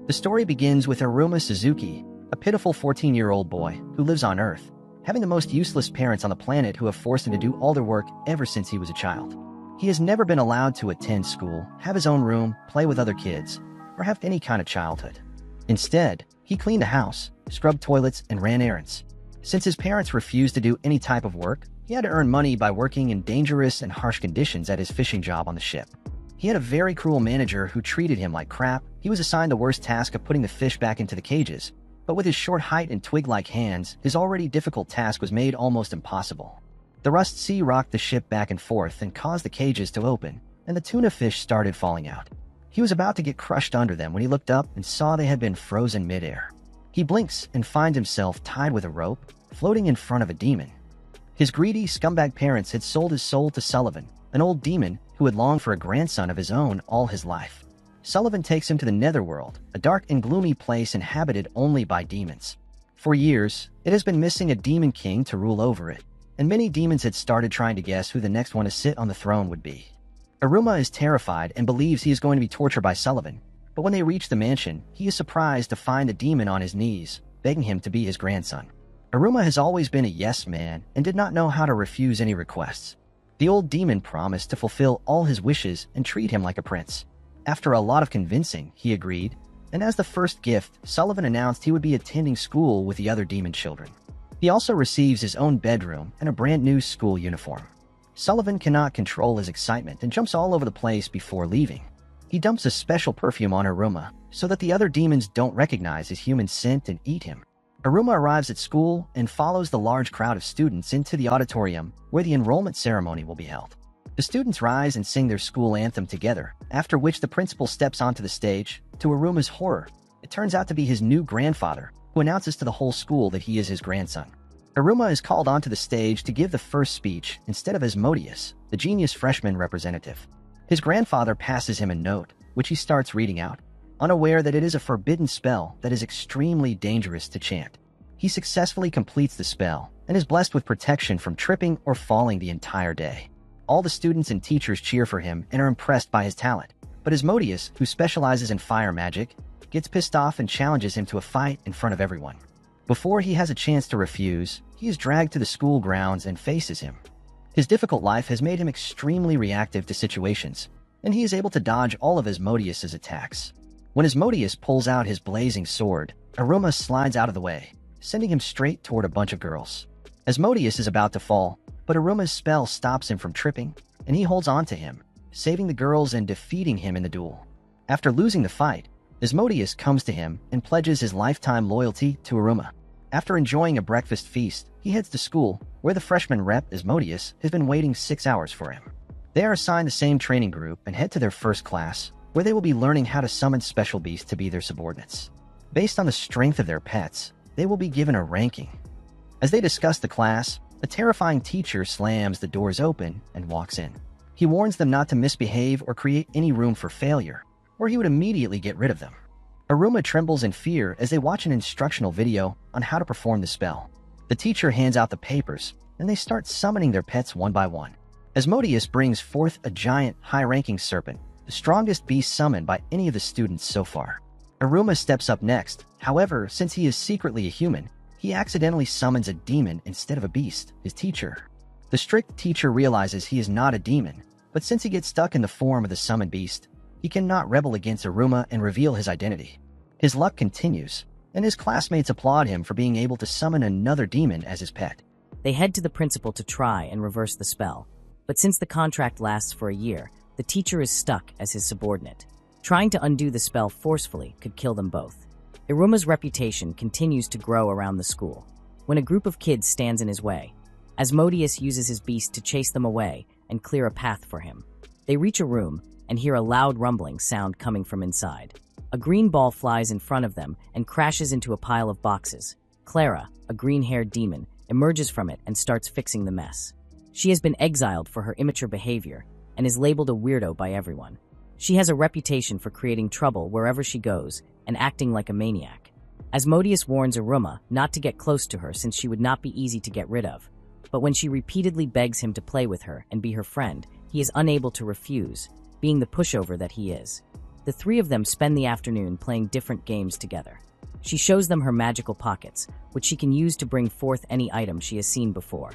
The story begins with Aruma Suzuki, a pitiful 14-year-old boy who lives on Earth, having the most useless parents on the planet who have forced him to do all their work ever since he was a child. He has never been allowed to attend school, have his own room, play with other kids, or have any kind of childhood. Instead, he cleaned a house, scrubbed toilets, and ran errands. Since his parents refused to do any type of work, he had to earn money by working in dangerous and harsh conditions at his fishing job on the ship. He had a very cruel manager who treated him like crap. He was assigned the worst task of putting the fish back into the cages, but with his short height and twig-like hands, his already difficult task was made almost impossible. The rust sea rocked the ship back and forth and caused the cages to open, and the tuna fish started falling out. He was about to get crushed under them when he looked up and saw they had been frozen midair. He blinks and finds himself tied with a rope, floating in front of a demon. His greedy, scumbag parents had sold his soul to Sullivan, an old demon who had longed for a grandson of his own all his life. Sullivan takes him to the Netherworld, a dark and gloomy place inhabited only by demons. For years, it has been missing a demon king to rule over it, and many demons had started trying to guess who the next one to sit on the throne would be. Aruma is terrified and believes he is going to be tortured by Sullivan, but when they reach the mansion, he is surprised to find the demon on his knees, begging him to be his grandson. Aruma has always been a yes man and did not know how to refuse any requests. The old demon promised to fulfill all his wishes and treat him like a prince. After a lot of convincing, he agreed, and as the first gift, Sullivan announced he would be attending school with the other demon children. He also receives his own bedroom and a brand new school uniform. Sullivan cannot control his excitement and jumps all over the place before leaving. He dumps a special perfume on Aruma so that the other demons don't recognize his human scent and eat him. Aruma arrives at school and follows the large crowd of students into the auditorium where the enrollment ceremony will be held. The students rise and sing their school anthem together, after which the principal steps onto the stage. To Aruma's horror, it turns out to be his new grandfather, who announces to the whole school that he is his grandson. Aruma is called onto the stage to give the first speech instead of Asmodeus, the genius freshman representative. His grandfather passes him a note, which he starts reading out, unaware that it is a forbidden spell that is extremely dangerous to chant. He successfully completes the spell and is blessed with protection from tripping or falling the entire day. All the students and teachers cheer for him and are impressed by his talent, but Asmodeus, who specializes in fire magic, gets pissed off and challenges him to a fight in front of everyone. Before he has a chance to refuse, he is dragged to the school grounds and faces him. His difficult life has made him extremely reactive to situations, and he is able to dodge all of Asmodeus's attacks. When Asmodeus pulls out his blazing sword, Aruma slides out of the way, sending him straight toward a bunch of girls. Asmodeus is about to fall, but Aruma's spell stops him from tripping, and he holds on to him, saving the girls and defeating him in the duel. After losing the fight, Asmodeus comes to him and pledges his lifetime loyalty to Aruma. After enjoying a breakfast feast, he heads to school, where the freshman rep, Asmodeus, has been waiting 6 hours for him. They are assigned the same training group and head to their first class, where they will be learning how to summon special beasts to be their subordinates. Based on the strength of their pets, they will be given a ranking. As they discuss the class, a terrifying teacher slams the doors open and walks in. He warns them not to misbehave or create any room for failure, or he would immediately get rid of them. Aruma trembles in fear as they watch an instructional video on how to perform the spell. The teacher hands out the papers, and they start summoning their pets one by one. Asmodeus brings forth a giant, high-ranking serpent, the strongest beast summoned by any of the students so far. Aruma steps up next. However, since he is secretly a human, he accidentally summons a demon instead of a beast, his teacher. The strict teacher realizes he is not a demon, but since he gets stuck in the form of the summoned beast, he cannot rebel against Aruma and reveal his identity. His luck continues, and his classmates applaud him for being able to summon another demon as his pet. They head to the principal to try and reverse the spell, but since the contract lasts for a year, the teacher is stuck as his subordinate. Trying to undo the spell forcefully could kill them both. Aruma's reputation continues to grow around the school. When a group of kids stands in his way, Asmodeus uses his beast to chase them away and clear a path for him. They reach a room and hear a loud rumbling sound coming from inside. A green ball flies in front of them and crashes into a pile of boxes. Clara, a green-haired demon, emerges from it and starts fixing the mess. She has been exiled for her immature behavior and is labeled a weirdo by everyone. She has a reputation for creating trouble wherever she goes and acting like a maniac. Asmodeus warns Aruma not to get close to her since she would not be easy to get rid of. But when she repeatedly begs him to play with her and be her friend, he is unable to refuse, being the pushover that he is. The three of them spend the afternoon playing different games together. She shows them her magical pockets, which she can use to bring forth any item she has seen before.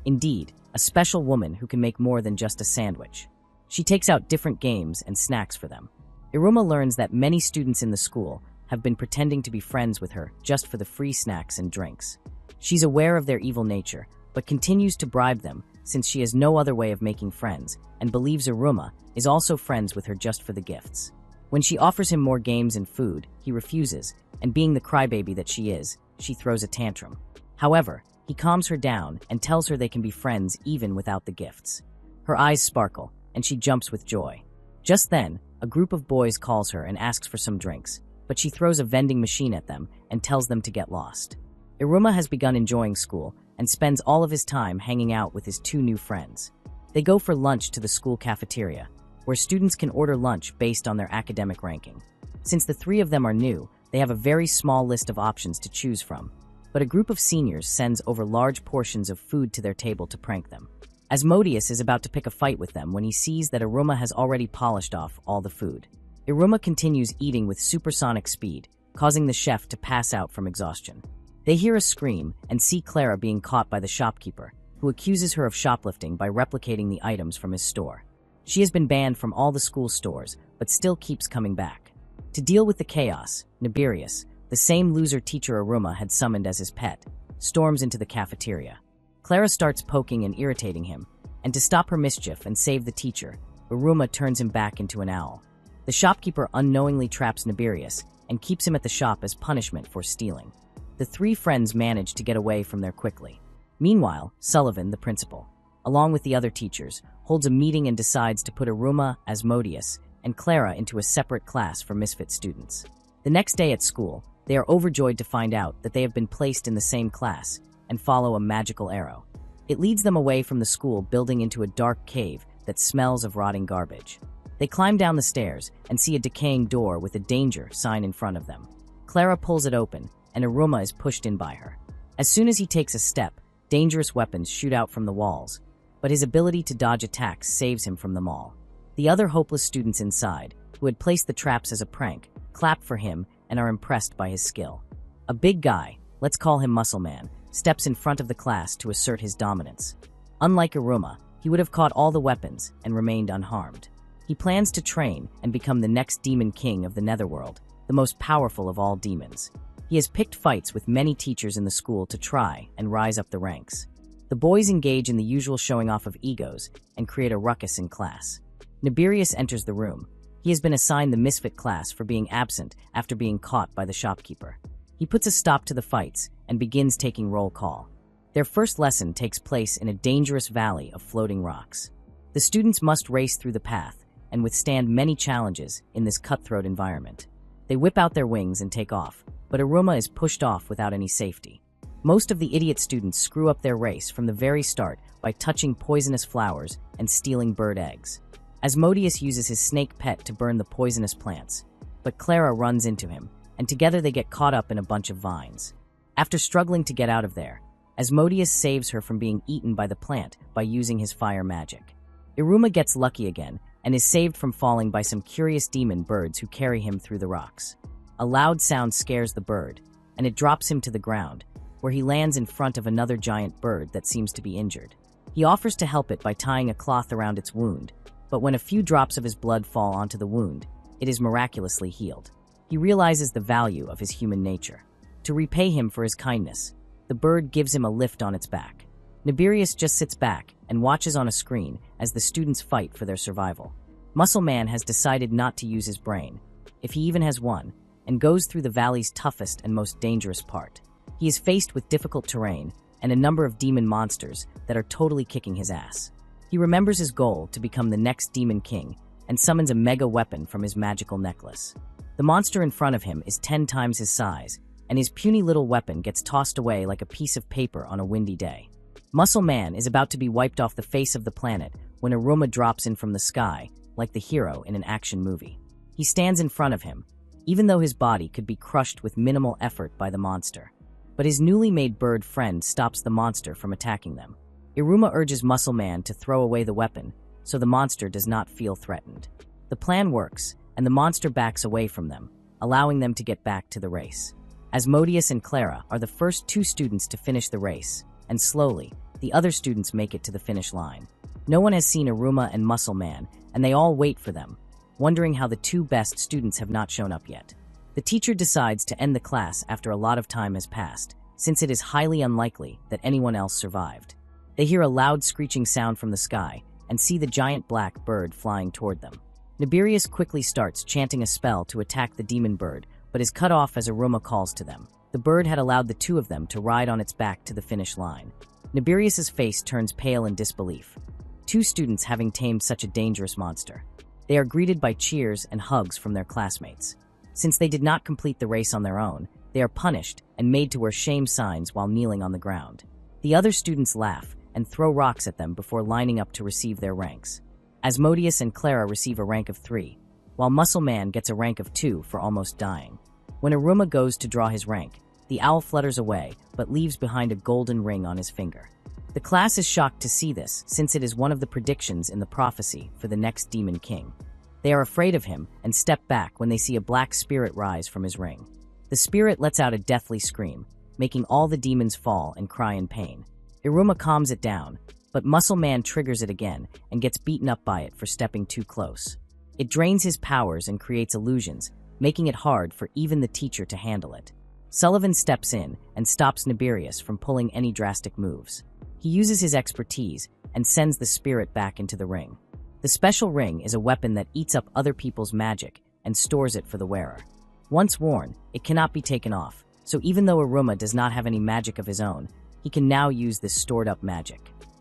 Indeed, a special woman who can make more than just a sandwich. She takes out different games and snacks for them. Iruma learns that many students in the school have been pretending to be friends with her just for the free snacks and drinks. She's aware of their evil nature, but continues to bribe them since she has no other way of making friends, and believes Iruma is also friends with her just for the gifts. When she offers him more games and food, he refuses, and being the crybaby that she is, she throws a tantrum. However, he calms her down and tells her they can be friends even without the gifts. Her eyes sparkle, and she jumps with joy. Just then, a group of boys calls her and asks for some drinks, but she throws a vending machine at them and tells them to get lost. Iruma has begun enjoying school and spends all of his time hanging out with his two new friends. They go for lunch to the school cafeteria, where students can order lunch based on their academic ranking. Since the three of them are new, they have a very small list of options to choose from, but a group of seniors sends over large portions of food to their table to prank them. Asmodeus is about to pick a fight with them when he sees that Iruma has already polished off all the food. Iruma continues eating with supersonic speed, causing the chef to pass out from exhaustion. They hear a scream and see Clara being caught by the shopkeeper, who accuses her of shoplifting by replicating the items from his store. She has been banned from all the school stores, but still keeps coming back. To deal with the chaos, Nibirius, the same loser teacher Iruma had summoned as his pet, storms into the cafeteria. Clara starts poking and irritating him, and to stop her mischief and save the teacher, Iruma turns him back into an owl. The shopkeeper unknowingly traps Nibirius and keeps him at the shop as punishment for stealing. The three friends manage to get away from there quickly. Meanwhile, Sullivan, the principal, along with the other teachers, holds a meeting and decides to put Iruma, Asmodeus, and Clara into a separate class for misfit students. The next day at school, they are overjoyed to find out that they have been placed in the same class and follow a magical arrow. It leads them away from the school building into a dark cave that smells of rotting garbage. They climb down the stairs and see a decaying door with a danger sign in front of them. Clara pulls it open, and Iruma is pushed in by her. As soon as he takes a step, dangerous weapons shoot out from the walls, but his ability to dodge attacks saves him from them all. The other hopeless students inside, who had placed the traps as a prank, clap for him and are impressed by his skill. A big guy, let's call him Muscle Man, steps in front of the class to assert his dominance. Unlike Iruma, he would have caught all the weapons and remained unharmed. He plans to train and become the next demon king of the Netherworld, the most powerful of all demons. He has picked fights with many teachers in the school to try and rise up the ranks. The boys engage in the usual showing off of egos and create a ruckus in class. Nibirius enters the room. He has been assigned the misfit class for being absent after being caught by the shopkeeper. He puts a stop to the fights and begins taking roll call. Their first lesson takes place in a dangerous valley of floating rocks. The students must race through the path and withstand many challenges in this cutthroat environment. They whip out their wings and take off, but Iruma is pushed off without any safety. Most of the idiot students screw up their race from the very start by touching poisonous flowers and stealing bird eggs. Asmodeus uses his snake pet to burn the poisonous plants, but Clara runs into him, and together they get caught up in a bunch of vines. After struggling to get out of there, Asmodeus saves her from being eaten by the plant by using his fire magic. Iruma gets lucky again and is saved from falling by some curious demon birds who carry him through the rocks. A loud sound scares the bird, and it drops him to the ground, where he lands in front of another giant bird that seems to be injured. He offers to help it by tying a cloth around its wound, but when a few drops of his blood fall onto the wound, it is miraculously healed. He realizes the value of his human nature. To repay him for his kindness, the bird gives him a lift on its back. Nibirius just sits back and watches on a screen as the students fight for their survival. Muscle Man has decided not to use his brain, if he even has one, and goes through the valley's toughest and most dangerous part. He is faced with difficult terrain and a number of demon monsters that are totally kicking his ass. He remembers his goal to become the next demon king and summons a mega weapon from his magical necklace. The monster in front of him is 10 times his size, and his puny little weapon gets tossed away like a piece of paper on a windy day. Muscle Man is about to be wiped off the face of the planet when Iruma drops in from the sky, like the hero in an action movie. He stands in front of him, even though his body could be crushed with minimal effort by the monster. But his newly made bird friend stops the monster from attacking them. Iruma urges Muscle Man to throw away the weapon, so the monster does not feel threatened. The plan works, and and the monster backs away from them, allowing them to get back to the race. Asmodeus and Clara are the first two students to finish the race, and slowly, the other students make it to the finish line. No one has seen Aruma and Muscle Man, and they all wait for them, wondering how the two best students have not shown up yet. The teacher decides to end the class after a lot of time has passed, since it is highly unlikely that anyone else survived. They hear a loud screeching sound from the sky and see the giant black bird flying toward them. Nibirius quickly starts chanting a spell to attack the demon bird, but is cut off as Aruma calls to them. The bird had allowed the two of them to ride on its back to the finish line. Nibirius's face turns pale in disbelief. Two students having tamed such a dangerous monster. They are greeted by cheers and hugs from their classmates. Since they did not complete the race on their own, they are punished and made to wear shame signs while kneeling on the ground. The other students laugh and throw rocks at them before lining up to receive their ranks. Asmodeus and Clara receive a rank of 3, while Muscle Man gets a rank of 2 for almost dying. When Aruma goes to draw his rank, the owl flutters away but leaves behind a golden ring on his finger. The class is shocked to see this, since it is one of the predictions in the prophecy for the next Demon King. They are afraid of him and step back when they see a black spirit rise from his ring. The spirit lets out a deathly scream, making all the demons fall and cry in pain. Iruma calms it down, but Muscle Man triggers it again and gets beaten up by it for stepping too close. It drains his powers and creates illusions, making it hard for even the teacher to handle it. Sullivan steps in and stops Nibirius from pulling any drastic moves. He uses his expertise and sends the spirit back into the ring. The special ring is a weapon that eats up other people's magic and stores it for the wearer. Once worn, it cannot be taken off, so even though Aruma does not have any magic of his own, he can now use this stored-up magic.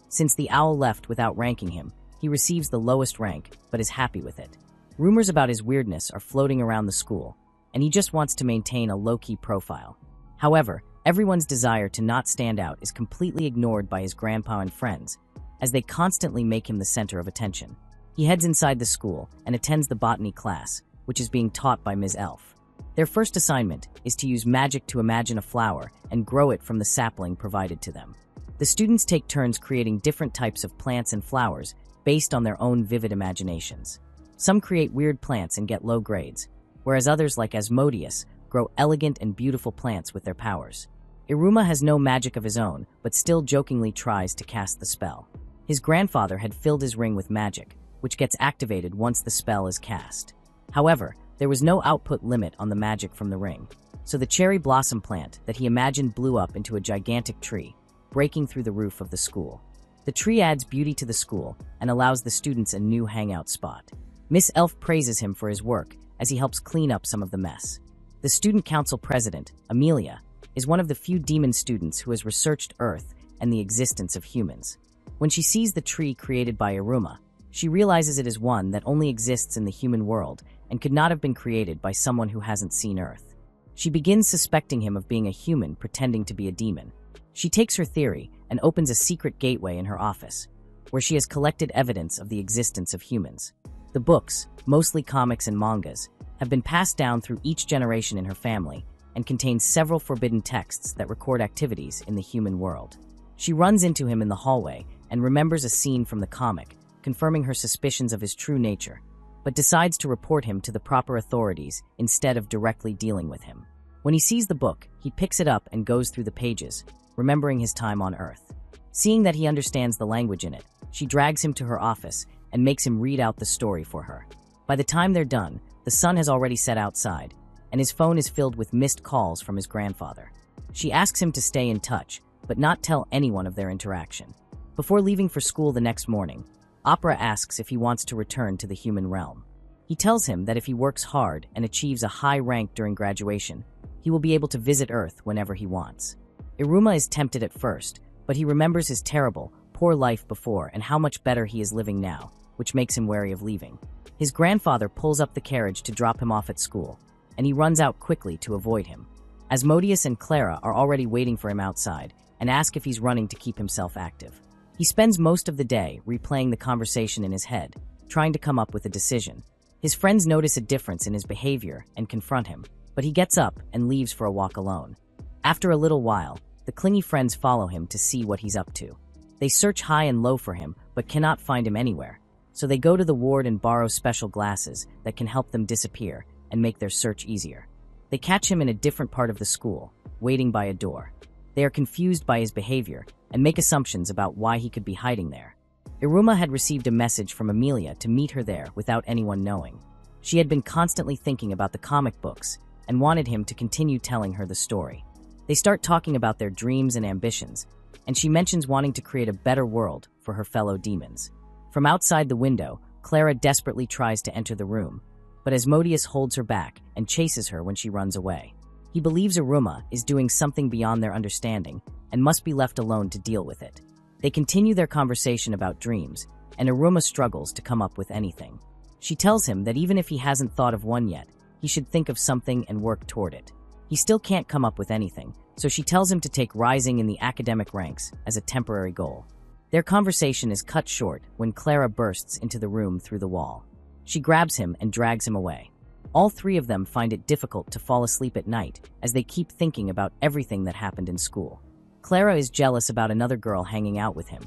Since the owl left without ranking him, he receives the lowest rank, but is happy with it. Rumors about his weirdness are floating around the school, and he just wants to maintain a low-key profile. However, everyone's desire to not stand out is completely ignored by his grandpa and friends, as they constantly make him the center of attention. He heads inside the school and attends the botany class, which is being taught by Ms. Elf. Their first assignment is to use magic to imagine a flower and grow it from the sapling provided to them. The students take turns creating different types of plants and flowers based on their own vivid imaginations. Some create weird plants and get low grades, whereas others, like Asmodeus, grow elegant and beautiful plants with their powers. Iruma has no magic of his own, but still jokingly tries to cast the spell. His grandfather had filled his ring with magic, which gets activated once the spell is cast. However, there was no output limit on the magic from the ring, so the cherry blossom plant that he imagined blew up into a gigantic tree, breaking through the roof of the school. The tree adds beauty to the school and allows the students a new hangout spot. Miss Elf praises him for his work as he helps clean up some of the mess. The student council president, Amelia, is one of the few demon students who has researched Earth and the existence of humans. When she sees the tree created by Iruma, she realizes it is one that only exists in the human world and could not have been created by someone who hasn't seen Earth. She begins suspecting him of being a human pretending to be a demon. She takes her theory and opens a secret gateway in her office, where she has collected evidence of the existence of humans. The books, mostly comics and mangas, have been passed down through each generation in her family and contain several forbidden texts that record activities in the human world. She runs into him in the hallway and remembers a scene from the comic, confirming her suspicions of his true nature, but decides to report him to the proper authorities instead of directly dealing with him. When he sees the book, he picks it up and goes through the pages, remembering his time on Earth. Seeing that he understands the language in it, she drags him to her office and makes him read out the story for her. By the time they're done, the sun has already set outside, and his phone is filled with missed calls from his grandfather. She asks him to stay in touch, but not tell anyone of their interaction. Before leaving for school the next morning, Opera asks if he wants to return to the human realm. He tells him that if he works hard and achieves a high rank during graduation, he will be able to visit Earth whenever he wants. Iruma is tempted at first, but he remembers his terrible, poor life before and how much better he is living now, which makes him wary of leaving. His grandfather pulls up the carriage to drop him off at school, and he runs out quickly to avoid him. Asmodeus and Clara are already waiting for him outside and ask if he's running to keep himself active. He spends most of the day replaying the conversation in his head, trying to come up with a decision. His friends notice a difference in his behavior and confront him, but he gets up and leaves for a walk alone. After a little while, the clingy friends follow him to see what he's up to. They search high and low for him, but cannot find him anywhere. so they go to the ward and borrow special glasses that can help them disappear and make their search easier. They catch him in a different part of the school, waiting by a door. They are confused by his behavior and make assumptions about why he could be hiding there. Iruma had received a message from Amelia to meet her there without anyone knowing. She had been constantly thinking about the comic books and wanted him to continue telling her the story. They start talking about their dreams and ambitions, and she mentions wanting to create a better world for her fellow demons. From outside the window, Clara desperately tries to enter the room, but Asmodeus holds her back and chases her when she runs away. He believes Iruma is doing something beyond their understanding and must be left alone to deal with it. They continue their conversation about dreams, and Iruma struggles to come up with anything. She tells him that even if he hasn't thought of one yet, he should think of something and work toward it. He still can't come up with anything, so she tells him to take rising in the academic ranks as a temporary goal. Their conversation is cut short when Clara bursts into the room through the wall. She grabs him and drags him away. All three of them find it difficult to fall asleep at night as they keep thinking about everything that happened in school. Clara is jealous about another girl hanging out with him.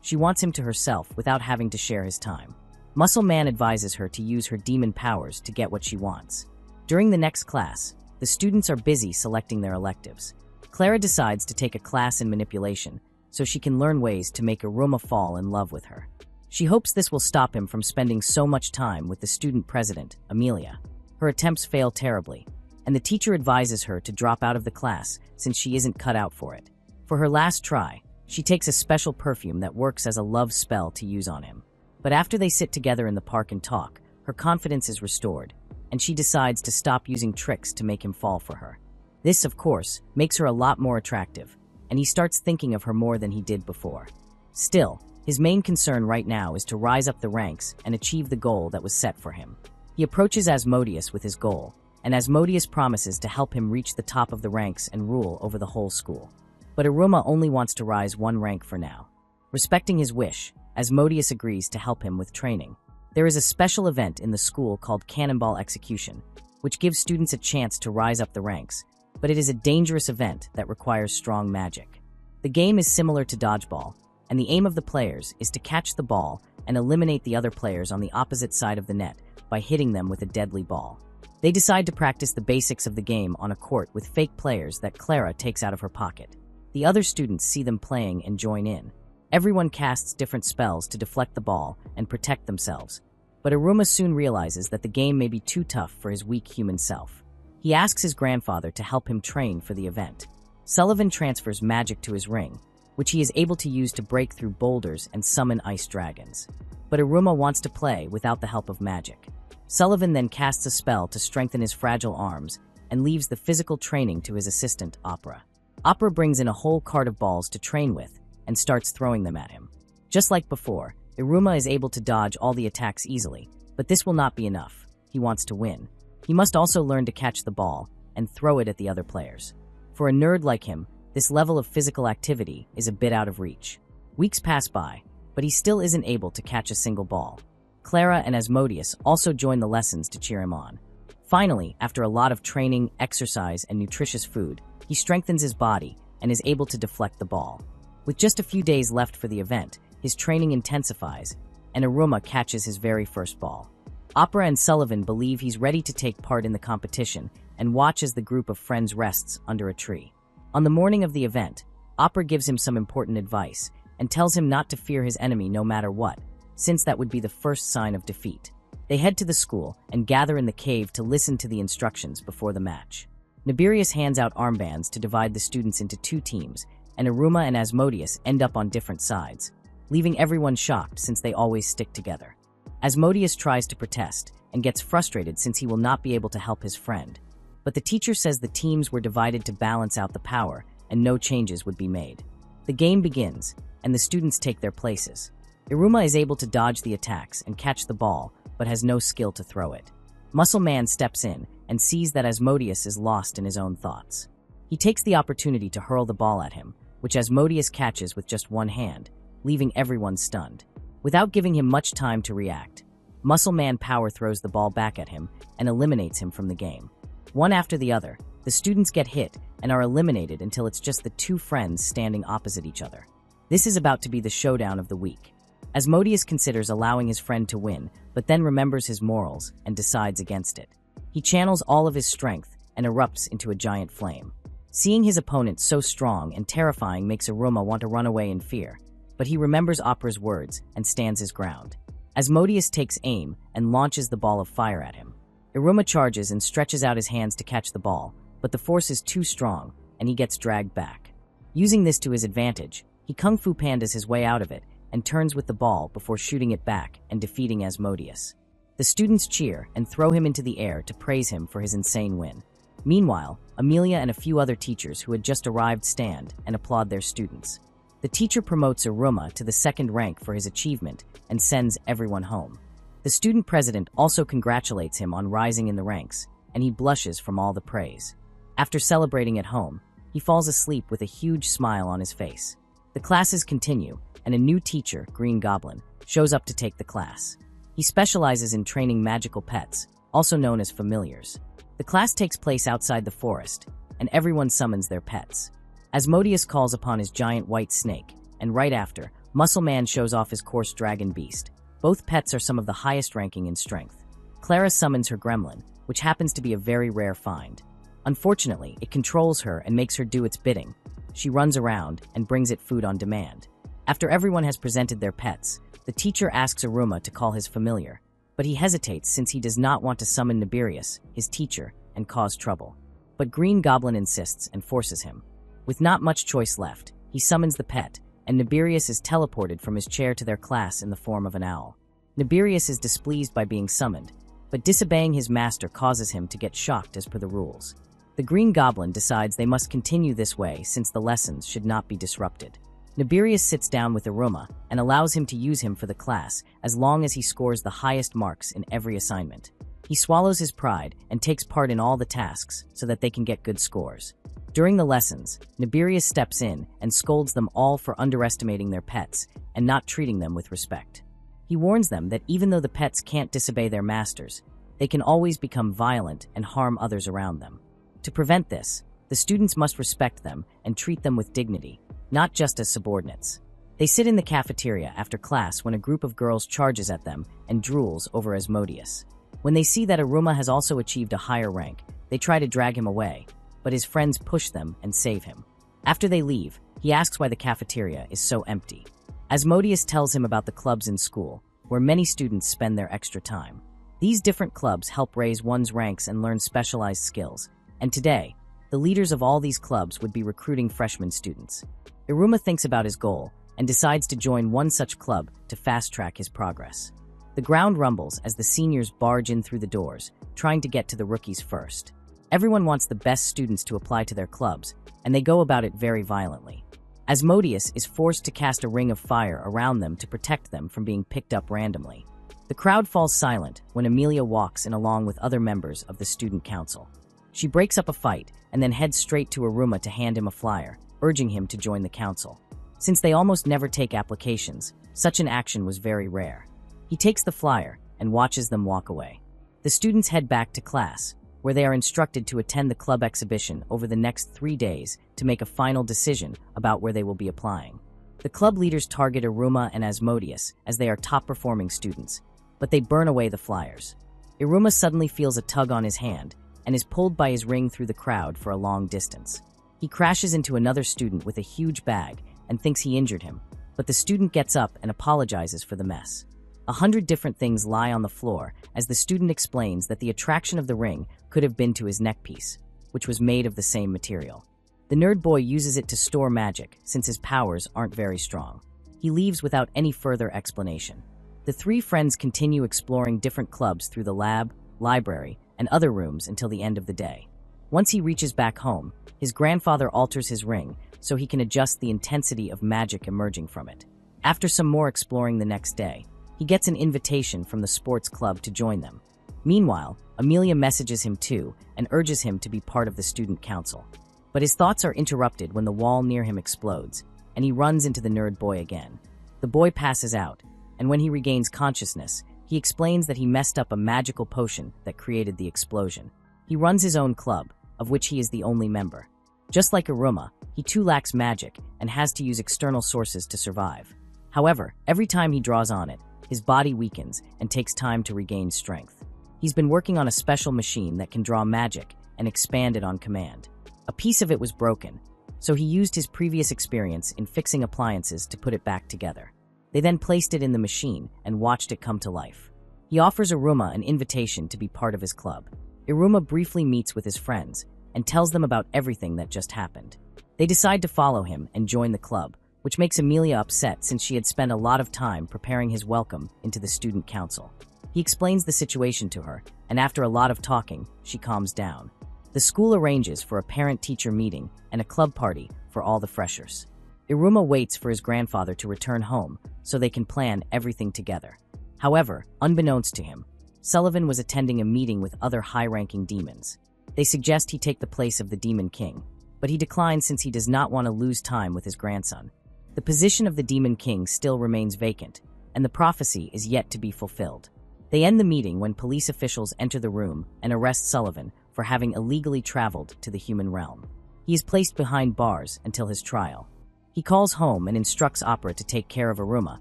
She wants him to herself without having to share his time. Muscle Man advises her to use her demon powers to get what she wants. During the next class, the students are busy selecting their electives. Clara decides to take a class in manipulation so she can learn ways to make Iruma fall in love with her. She hopes this will stop him from spending so much time with the student president, Amelia. Her attempts fail terribly, and the teacher advises her to drop out of the class since she isn't cut out for it. For her last try, she takes a special perfume that works as a love spell to use on him. But after they sit together in the park and talk, her confidence is restored, and she decides to stop using tricks to make him fall for her. This, of course, makes her a lot more attractive, and he starts thinking of her more than he did before. Still, his main concern right now is to rise up the ranks and achieve the goal that was set for him. He approaches Asmodeus with his goal, and Asmodeus promises to help him reach the top of the ranks and rule over the whole school. But Iruma only wants to rise one rank for now. Respecting his wish, Asmodeus agrees to help him with training. There is a special event in the school called Cannonball Execution, which gives students a chance to rise up the ranks, but it is a dangerous event that requires strong magic. The game is similar to dodgeball, and the aim of the players is to catch the ball and eliminate the other players on the opposite side of the net by hitting them with a deadly ball. They decide to practice the basics of the game on a court with fake players that Clara takes out of her pocket. The other students see them playing and join in. Everyone casts different spells to deflect the ball and protect themselves, but Iruma soon realizes that the game may be too tough for his weak human self. He asks his grandfather to help him train for the event. Sullivan transfers magic to his ring, which he is able to use to break through boulders and summon ice dragons. But Iruma wants to play without the help of magic. Sullivan then casts a spell to strengthen his fragile arms and leaves the physical training to his assistant, Opera. Opera brings in a whole cart of balls to train with and starts throwing them at him. Just like before, Iruma is able to dodge all the attacks easily, but this will not be enough. He wants to win. He must also learn to catch the ball and throw it at the other players. For a nerd like him, this level of physical activity is a bit out of reach. Weeks pass by, but he still isn't able to catch a single ball. Clara and Asmodeus also join the lessons to cheer him on. Finally, after a lot of training, exercise, and nutritious food, he strengthens his body and is able to deflect the ball. With just a few days left for the event, his training intensifies, and Iruma catches his very first ball. Opera and Sullivan believe he's ready to take part in the competition and watch as the group of friends rests under a tree. On the morning of the event, Opera gives him some important advice and tells him not to fear his enemy no matter what, since that would be the first sign of defeat. They head to the school and gather in the cave to listen to the instructions before the match. Nibirius hands out armbands to divide the students into two teams, and Iruma and Asmodeus end up on different sides, leaving everyone shocked since they always stick together. Asmodeus tries to protest and gets frustrated since he will not be able to help his friend, but the teacher says the teams were divided to balance out the power and no changes would be made. The game begins, and the students take their places. Iruma is able to dodge the attacks and catch the ball, but has no skill to throw it. Muscle Man steps in and sees that Asmodeus is lost in his own thoughts. He takes the opportunity to hurl the ball at him, which Asmodeus catches with just one hand, leaving everyone stunned. Without giving him much time to react, Muscle Man power throws the ball back at him and eliminates him from the game. One after the other, the students get hit and are eliminated until it's just the two friends standing opposite each other. This is about to be the showdown of the week. Asmodeus considers allowing his friend to win, but then remembers his morals and decides against it. He channels all of his strength and erupts into a giant flame. Seeing his opponent so strong and terrifying makes Aruma want to run away in fear, but he remembers Opera's words and stands his ground. Asmodeus takes aim and launches the ball of fire at him. Iruma charges and stretches out his hands to catch the ball, but the force is too strong, and he gets dragged back. Using this to his advantage, he Kung Fu Pandas his way out of it and turns with the ball before shooting it back and defeating Asmodeus. The students cheer and throw him into the air to praise him for his insane win. Meanwhile, Amelia and a few other teachers who had just arrived stand and applaud their students. The teacher promotes Iruma to the second rank for his achievement and sends everyone home. The student president also congratulates him on rising in the ranks, and he blushes from all the praise. After celebrating at home, he falls asleep with a huge smile on his face. The classes continue, and a new teacher, Green Goblin, shows up to take the class. He specializes in training magical pets, also known as familiars. The class takes place outside the forest, and everyone summons their pets. Asmodeus calls upon his giant white snake, and right after, Muscle Man shows off his coarse dragon beast. Both pets are some of the highest ranking in strength. Clara summons her gremlin, which happens to be a very rare find. Unfortunately, it controls her and makes her do its bidding. She runs around and brings it food on demand. After everyone has presented their pets, the teacher asks Aruma to call his familiar, but he hesitates since he does not want to summon Nibirius, his teacher, and cause trouble. But Green Goblin insists and forces him. With not much choice left, he summons the pet, and Nibirius is teleported from his chair to their class in the form of an owl. Nibirius is displeased by being summoned, but disobeying his master causes him to get shocked as per the rules. The Green Goblin decides they must continue this way since the lessons should not be disrupted. Nibirius sits down with Aruma and allows him to use him for the class as long as he scores the highest marks in every assignment. He swallows his pride and takes part in all the tasks so that they can get good scores. During the lessons, Nibirius steps in and scolds them all for underestimating their pets and not treating them with respect. He warns them that even though the pets can't disobey their masters, they can always become violent and harm others around them. To prevent this, the students must respect them and treat them with dignity, not just as subordinates. They sit in the cafeteria after class when a group of girls charges at them and drools over Asmodeus. When they see that Aruma has also achieved a higher rank, they try to drag him away, but his friends push them and save him. After they leave, he asks why the cafeteria is so empty. Asmodeus tells him about the clubs in school, where many students spend their extra time. These different clubs help raise one's ranks and learn specialized skills, and today, the leaders of all these clubs would be recruiting freshman students. Iruma thinks about his goal and decides to join one such club to fast-track his progress. The ground rumbles as the seniors barge in through the doors, trying to get to the rookies first. Everyone wants the best students to apply to their clubs, and they go about it very violently. Asmodeus is forced to cast a ring of fire around them to protect them from being picked up randomly. The crowd falls silent when Amelia walks in along with other members of the student council. She breaks up a fight and then heads straight to Aruma to hand him a flyer, urging him to join the council. Since they almost never take applications, such an action was very rare. He takes the flyer and watches them walk away. The students head back to class, where they are instructed to attend the club exhibition over the next 3 days to make a final decision about where they will be applying. The club leaders target Iruma and Asmodeus as they are top-performing students, but they burn away the flyers. Iruma suddenly feels a tug on his hand and is pulled by his ring through the crowd for a long distance. He crashes into another student with a huge bag and thinks he injured him, but the student gets up and apologizes for the mess. 100 different things lie on the floor as the student explains that the attraction of the ring could have been to his neckpiece, which was made of the same material. The nerd boy uses it to store magic since his powers aren't very strong. He leaves without any further explanation. The three friends continue exploring different clubs through the lab, library, and other rooms until the end of the day. Once he reaches back home, his grandfather alters his ring so he can adjust the intensity of magic emerging from it. After some more exploring the next day, he gets an invitation from the sports club to join them. Meanwhile, Amelia messages him too and urges him to be part of the student council. But his thoughts are interrupted when the wall near him explodes, and he runs into the nerd boy again. The boy passes out, and when he regains consciousness, he explains that he messed up a magical potion that created the explosion. He runs his own club, of which he is the only member. Just like Iruma, he too lacks magic and has to use external sources to survive. However, every time he draws on it, his body weakens and takes time to regain strength. He's been working on a special machine that can draw magic and expand it on command. A piece of it was broken, so he used his previous experience in fixing appliances to put it back together. They then placed it in the machine and watched it come to life. He offers Iruma an invitation to be part of his club. Iruma briefly meets with his friends and tells them about everything that just happened. They decide to follow him and join the club, which makes Amelia upset since she had spent a lot of time preparing his welcome into the student council. He explains the situation to her, and after a lot of talking, she calms down. The school arranges for a parent-teacher meeting and a club party for all the freshers. Iruma waits for his grandfather to return home so they can plan everything together. However, unbeknownst to him, Sullivan was attending a meeting with other high-ranking demons. They suggest he take the place of the Demon King, but he declines since he does not want to lose time with his grandson. The position of the Demon King still remains vacant, and the prophecy is yet to be fulfilled. They end the meeting when police officials enter the room and arrest Sullivan for having illegally traveled to the human realm. He is placed behind bars until his trial. He calls home and instructs Opera to take care of Iruma,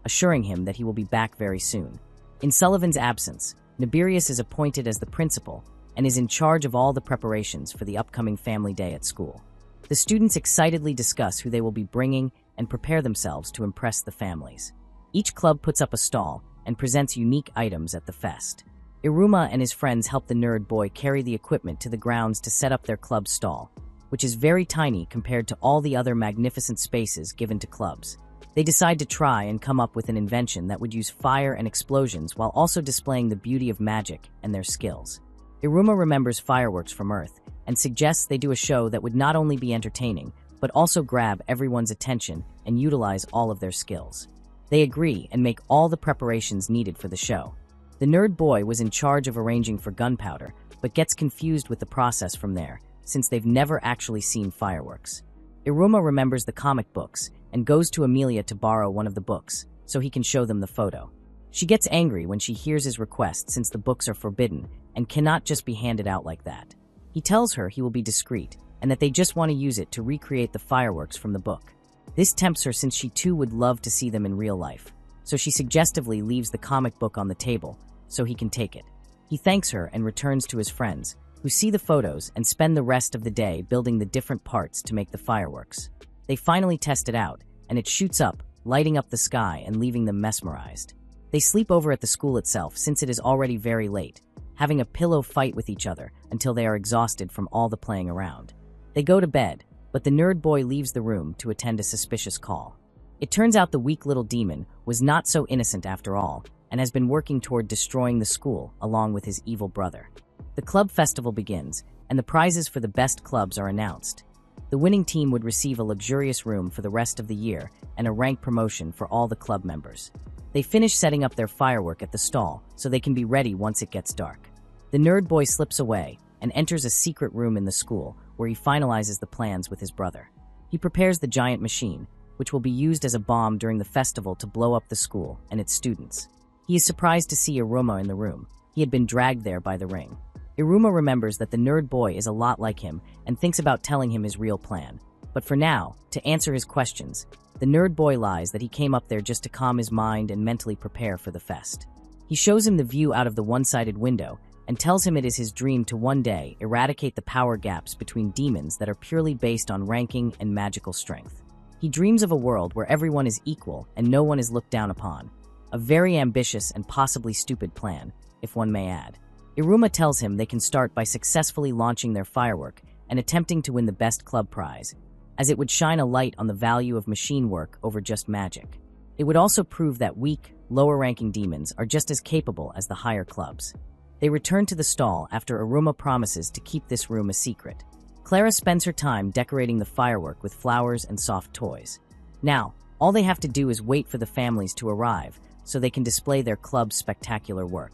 assuring him that he will be back very soon. In Sullivan's absence, Nibirius is appointed as the principal and is in charge of all the preparations for the upcoming family day at school. The students excitedly discuss who they will be bringing and prepare themselves to impress the families. Each club puts up a stall and presents unique items at the fest. Iruma and his friends help the nerd boy carry the equipment to the grounds to set up their club stall, which is very tiny compared to all the other magnificent spaces given to clubs. They decide to try and come up with an invention that would use fire and explosions while also displaying the beauty of magic and their skills. Iruma remembers fireworks from Earth and suggests they do a show that would not only be entertaining, but also grab everyone's attention and utilize all of their skills. They agree and make all the preparations needed for the show. The nerd boy was in charge of arranging for gunpowder, but gets confused with the process from there, since they've never actually seen fireworks. Iruma remembers the comic books and goes to Amelia to borrow one of the books, so he can show them the photo. She gets angry when she hears his request since the books are forbidden and cannot just be handed out like that. He tells her he will be discreet and that they just want to use it to recreate the fireworks from the book. This tempts her since she too would love to see them in real life, so she suggestively leaves the comic book on the table so he can take it. He thanks her and returns to his friends, who see the photos and spend the rest of the day building the different parts to make the fireworks. They finally test it out, and it shoots up, lighting up the sky and leaving them mesmerized. They sleep over at the school itself since it is already very late, having a pillow fight with each other until they are exhausted from all the playing around. They go to bed, but the nerd boy leaves the room to attend a suspicious call. It turns out the weak little demon was not so innocent after all, and has been working toward destroying the school along with his evil brother. The club festival begins, and the prizes for the best clubs are announced. The winning team would receive a luxurious room for the rest of the year and a rank promotion for all the club members. They finish setting up their firework at the stall so they can be ready once it gets dark. The nerd boy slips away and enters a secret room in the school where he finalizes the plans with his brother. He prepares the giant machine, which will be used as a bomb during the festival to blow up the school and its students. He is surprised to see Iruma in the room. He had been dragged there by the ring. Iruma remembers that the nerd boy is a lot like him and thinks about telling him his real plan. But for now, to answer his questions, the nerd boy lies that he came up there just to calm his mind and mentally prepare for the fest. He shows him the view out of the one-sided window and tells him it is his dream to one day eradicate the power gaps between demons that are purely based on ranking and magical strength. He dreams of a world where everyone is equal and no one is looked down upon. A very ambitious and possibly stupid plan, if one may add. Iruma tells him they can start by successfully launching their firework and attempting to win the best club prize, as it would shine a light on the value of machine work over just magic. It would also prove that weak, lower-ranking demons are just as capable as the higher clubs. They return to the stall after Iruma promises to keep this room a secret. Clara spends her time decorating the firework with flowers and soft toys. Now, all they have to do is wait for the families to arrive so they can display their club's spectacular work.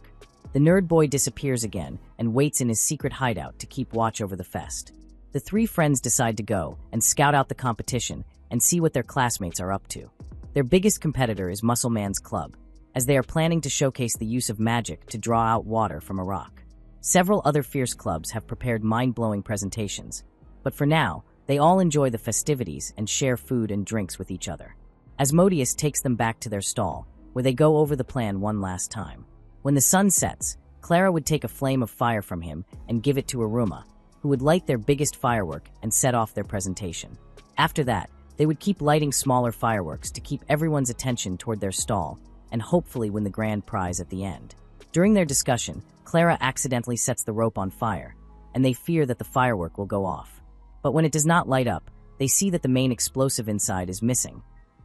The nerd boy disappears again and waits in his secret hideout to keep watch over the fest. The three friends decide to go and scout out the competition and see what their classmates are up to. Their biggest competitor is Muscle Man's club, as they are planning to showcase the use of magic to draw out water from a rock. Several other fierce clubs have prepared mind-blowing presentations, but for now, they all enjoy the festivities and share food and drinks with each other. Asmodeus takes them back to their stall, where they go over the plan one last time. When the sun sets, Clara would take a flame of fire from him and give it to Aruma, who would light their biggest firework and set off their presentation. After that, they would keep lighting smaller fireworks to keep everyone's attention toward their stall and hopefully win the grand prize at the end. During their discussion, Clara accidentally sets the rope on fire, and they fear that the firework will go off. But when it does not light up, they see that the main explosive inside is missing.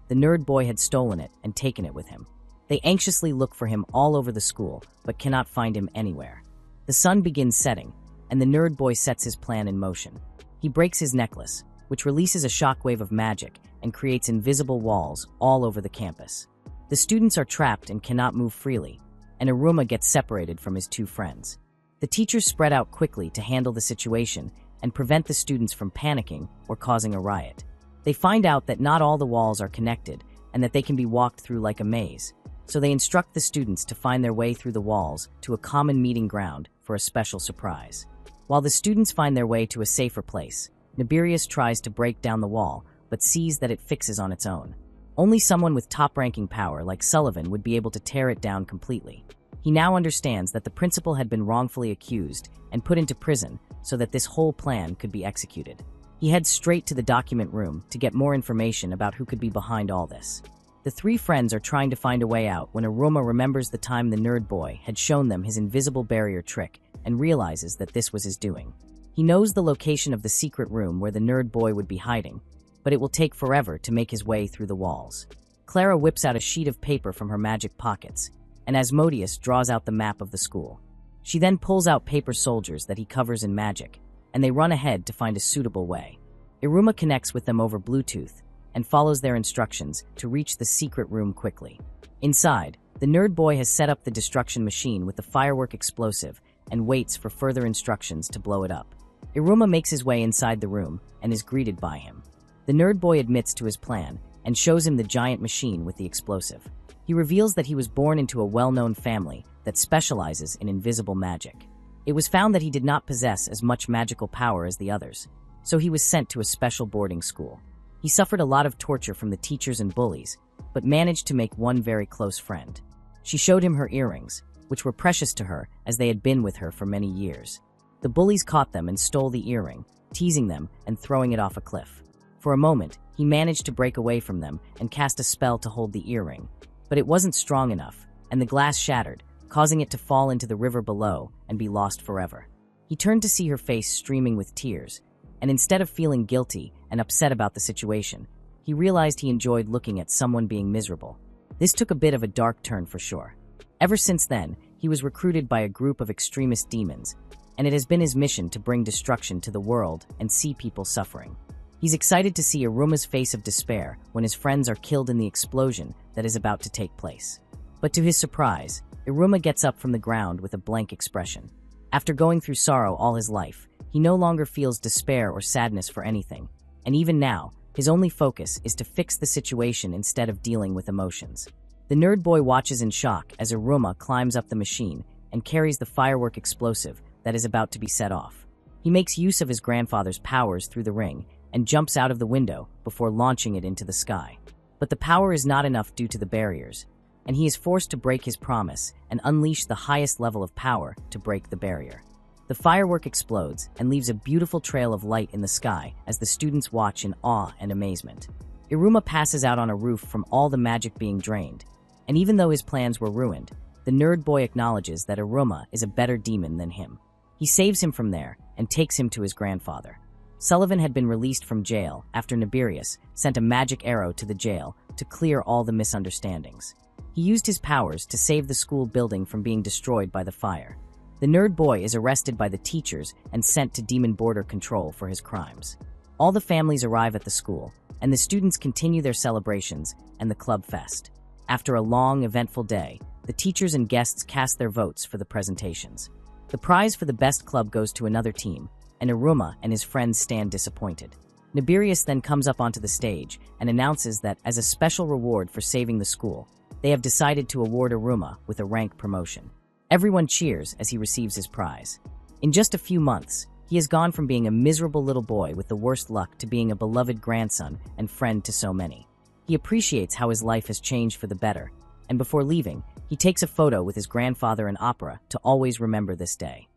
The nerd boy had stolen it and taken it with him. They anxiously look for him all over the school, but cannot find him anywhere. The sun begins setting, and the nerd boy sets his plan in motion. He breaks his necklace, which releases a shockwave of magic and creates invisible walls all over the campus. The students are trapped and cannot move freely, and Aruma gets separated from his two friends. The teachers spread out quickly to handle the situation and prevent the students from panicking or causing a riot. They find out that not all the walls are connected and that they can be walked through like a maze, so they instruct the students to find their way through the walls to a common meeting ground for a special surprise. While the students find their way to a safer place, Nibirius tries to break down the wall, but sees that it fixes on its own. Only someone with top-ranking power like Sullivan would be able to tear it down completely. He now understands that the principal had been wrongfully accused and put into prison so that this whole plan could be executed. He heads straight to the document room to get more information about who could be behind all this. The three friends are trying to find a way out when Aruma remembers the time the nerd boy had shown them his invisible barrier trick and realizes that this was his doing. He knows the location of the secret room where the nerd boy would be hiding, but it will take forever to make his way through the walls. Clara whips out a sheet of paper from her magic pockets, and Asmodeus draws out the map of the school. She then pulls out paper soldiers that he covers in magic, and they run ahead to find a suitable way. Iruma connects with them over Bluetooth and follows their instructions to reach the secret room quickly. Inside, the nerd boy has set up the destruction machine with the firework explosive and waits for further instructions to blow it up. Iruma makes his way inside the room and is greeted by him. The nerd boy admits to his plan and shows him the giant machine with the explosive. He reveals that he was born into a well-known family that specializes in invisible magic. It was found that he did not possess as much magical power as the others, so he was sent to a special boarding school. He suffered a lot of torture from the teachers and bullies, but managed to make one very close friend. She showed him her earrings, which were precious to her as they had been with her for many years. The bullies caught them and stole the earring, teasing them and throwing it off a cliff. For a moment, he managed to break away from them and cast a spell to hold the earring, but it wasn't strong enough, and the glass shattered, causing it to fall into the river below and be lost forever. He turned to see her face streaming with tears, and instead of feeling guilty and upset about the situation, he realized he enjoyed looking at someone being miserable. This took a bit of a dark turn for sure. Ever since then, he was recruited by a group of extremist demons, and it has been his mission to bring destruction to the world and see people suffering. He's excited to see Aruma's face of despair when his friends are killed in the explosion that is about to take place. But to his surprise, Aruma gets up from the ground with a blank expression. After going through sorrow all his life, he no longer feels despair or sadness for anything, and even now, his only focus is to fix the situation instead of dealing with emotions. The nerd boy watches in shock as Aruma climbs up the machine and carries the firework explosive that is about to be set off. He makes use of his grandfather's powers through the ring and jumps out of the window before launching it into the sky. But the power is not enough due to the barriers, and he is forced to break his promise and unleash the highest level of power to break the barrier. The firework explodes and leaves a beautiful trail of light in the sky as the students watch in awe and amazement. Iruma passes out on a roof from all the magic being drained, and even though his plans were ruined, the nerd boy acknowledges that Aruma is a better demon than him. He saves him from there and takes him to his grandfather. Sullivan had been released from jail after Nibirius sent a magic arrow to the jail to clear all the misunderstandings. He used his powers to save the school building from being destroyed by the fire. The nerd boy is arrested by the teachers and sent to Demon Border Control for his crimes. All the families arrive at the school, and the students continue their celebrations and the club fest. After a long, eventful day, the teachers and guests cast their votes for the presentations. The prize for the best club goes to another team, and Aruma and his friends stand disappointed. Nibirius then comes up onto the stage and announces that, as a special reward for saving the school, they have decided to award Aruma with a rank promotion. Everyone cheers as he receives his prize. In just a few months, he has gone from being a miserable little boy with the worst luck to being a beloved grandson and friend to so many. He appreciates how his life has changed for the better, and before leaving, he takes a photo with his grandfather in opera to always remember this day.